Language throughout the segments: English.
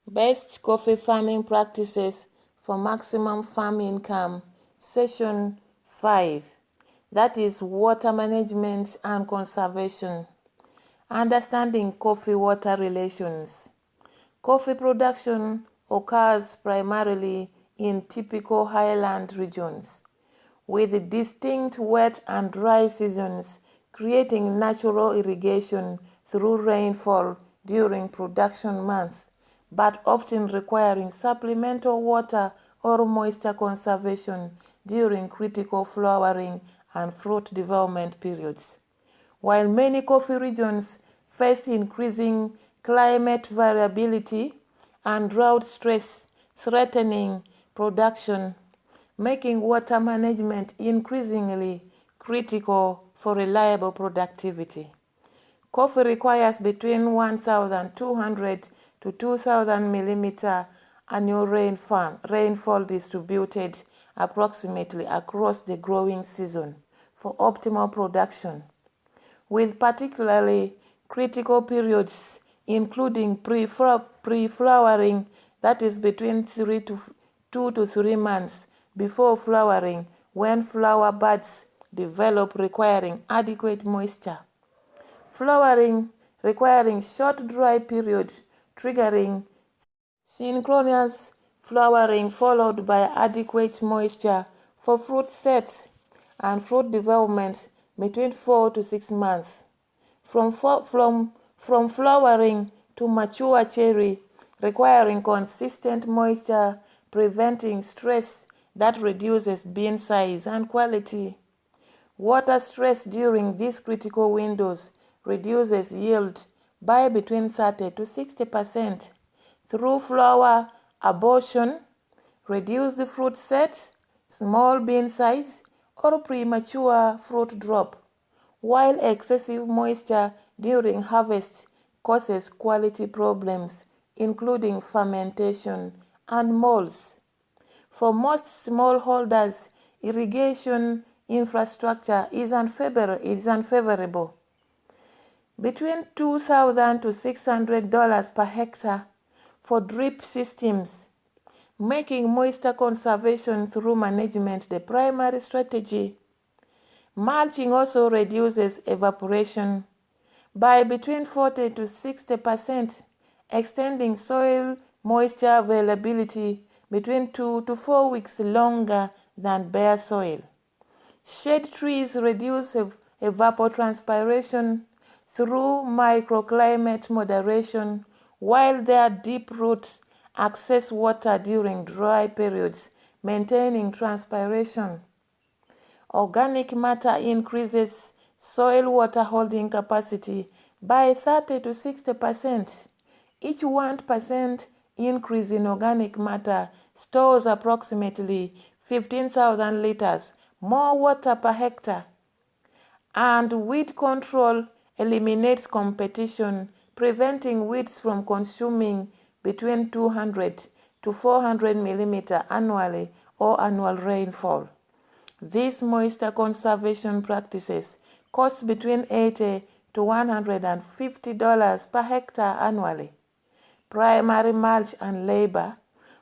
Best coffee farming practices for maximum farm income, Session 5, that is water management and conservation. Understanding coffee-water relations. Coffee production occurs primarily in typical highland regions, with distinct wet and dry seasons, creating natural irrigation through rainfall during production months, but often requiring supplemental water or moisture conservation during critical flowering and fruit development periods. While many coffee regions face increasing climate variability and drought stress threatening production, making water management increasingly critical for reliable productivity. Coffee requires between 1,200 to 2,000 millimeter annual rainfall distributed approximately across the growing season for optimal production, with particularly critical periods including pre-flowering, that is between 2 to 3 months before flowering, when flower buds develop requiring adequate moisture. Flowering requiring short dry period, triggering synchronous flowering followed by adequate moisture for fruit set and fruit development between 4 to 6 months. From flowering to mature cherry, requiring consistent moisture, preventing stress that reduces bean size and quality. Water stress during these critical windows reduces yield by between 30 to 60% through flower abortion, reduced fruit set, small bean size, or premature fruit drop, while excessive moisture during harvest causes quality problems, including fermentation and molds. For most smallholders, irrigation infrastructure is unfavorable. Between $2,000 to $600 per hectare for drip systems, making moisture conservation through management the primary strategy. Mulching also reduces evaporation by between 40 to 60%, extending soil moisture availability between 2 to 4 weeks longer than bare soil. Shade trees reduce evapotranspiration through microclimate moderation, while their deep roots access water during dry periods, maintaining transpiration. Organic matter increases soil water holding capacity by 30 to 60%. Each 1% increase in organic matter stores approximately 15,000 liters more water per hectare. And weed control eliminates competition, preventing weeds from consuming between 200 to 400 millimeter annually or annual rainfall. These moisture conservation practices cost between $80 to $150 per hectare annually. Primary mulch and labor,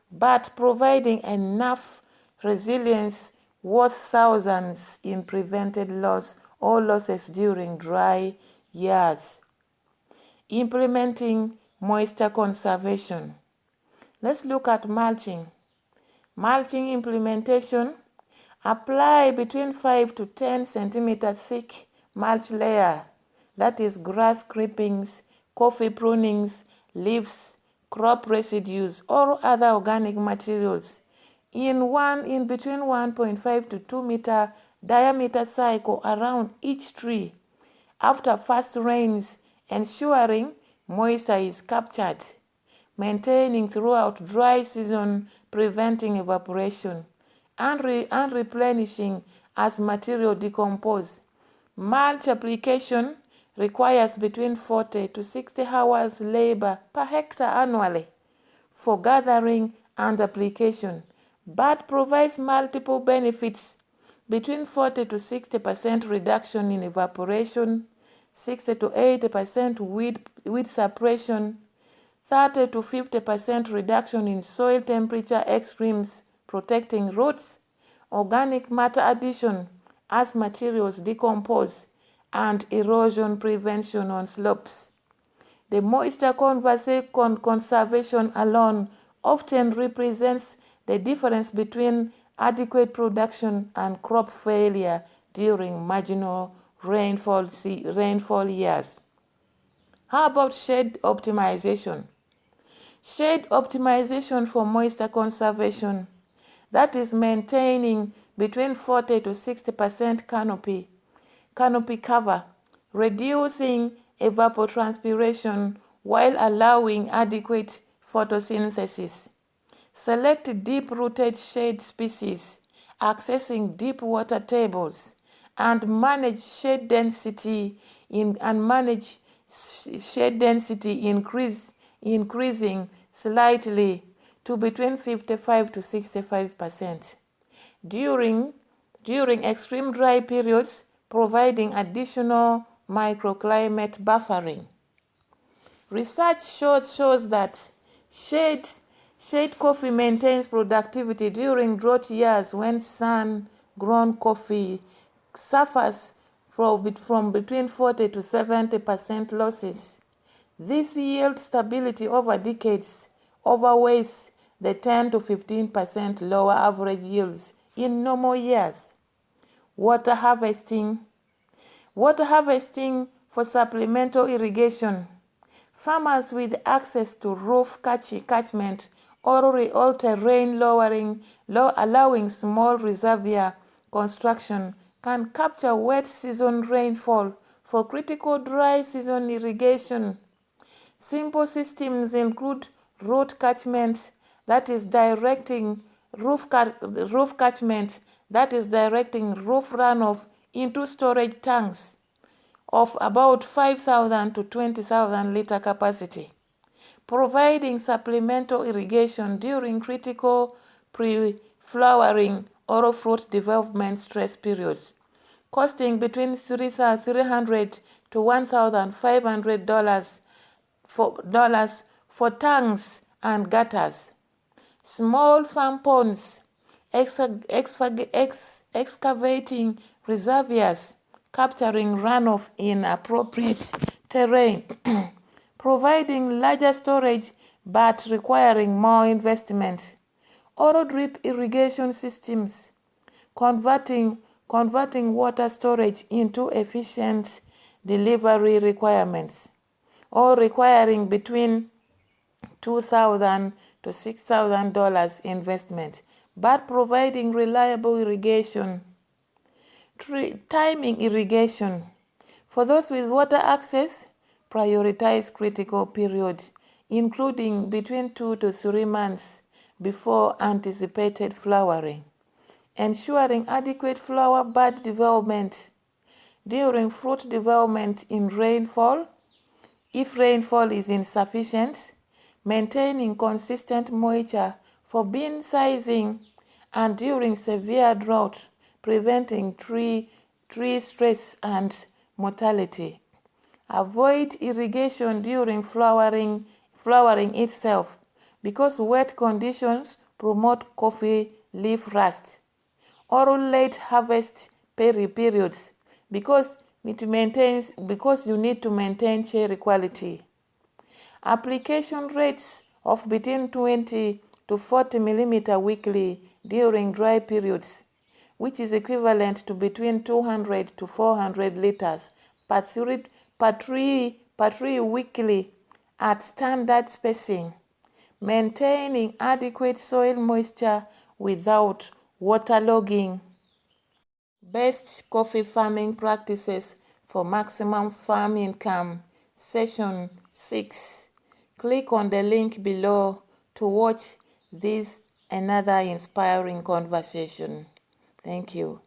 but providing enough resilience worth thousands in prevented loss or losses during dry years. Implementing moisture conservation. Let's look at mulching. Mulching implementation. Apply between 5 to 10 centimeter thick mulch layer, that is grass clippings, coffee prunings, leaves, crop residues, or other organic materials in between 1.5 to 2 meter diameter cycle around each tree after first rains, ensuring moisture is captured, maintaining throughout dry season, preventing evaporation, and replenishing as material decompose. Mulch application requires between 40 to 60 hours labor per hectare annually for gathering and application, but provides multiple benefits: between 40 to 60% reduction in evaporation, 60 to 80% weed suppression, 30 to 50% reduction in soil temperature extremes protecting roots, organic matter addition as materials decompose, and erosion prevention on slopes. The moisture conservation alone often represents the difference between adequate production and crop failure during marginal rainfall years. How about shade optimization? Shade optimization for moisture conservation, that is maintaining between 40 to 60% canopy cover, reducing evapotranspiration while allowing adequate photosynthesis. Select deep-rooted shade species, accessing deep water tables, and manage shade density increasing slightly to between 55 to 65% during extreme dry periods, providing additional microclimate buffering. Research shows that shade coffee maintains productivity during drought years when sun-grown coffee suffers from between 40 to 70% losses. This yield stability over decades outweighs the 10 to 15% lower average yields in normal years. Water harvesting for supplemental irrigation. Farmers with access to roof catchment or terrain allowing small reservoir construction can capture wet season rainfall for critical dry season irrigation. Simple systems include roof catchment that is directing roof runoff into storage tanks of about 5,000 to 20,000 liter capacity, providing supplemental irrigation during critical pre-flowering or fruit development stress periods, costing between $300 to $1,500 for tanks and gutters. Small farm ponds, excavating reservoirs, capturing runoff in appropriate terrain, providing larger storage but requiring more investment. Auto drip irrigation systems, converting water storage into efficient delivery requirements, or requiring between $2,000 to $6,000 investment, but providing reliable irrigation. Timing irrigation. For those with water access, prioritize critical periods, including between 2 to 3 months before anticipated flowering, ensuring adequate flower bud development during fruit development in rainfall. If rainfall is insufficient, maintaining consistent moisture for bean sizing, and during severe drought, preventing tree stress and mortality. Avoid irrigation during flowering itself because wet conditions promote coffee leaf rust, or late harvest periods because you need to maintain cherry quality. Application rates of between 20 to 40 millimeter weekly during dry periods, which is equivalent to between 200 to 400 liters per tree weekly at standard spacing, maintaining adequate soil moisture without waterlogging. Best coffee farming practices for maximum farm income, Session 6. Click on the link below to watch this another inspiring conversation. Thank you.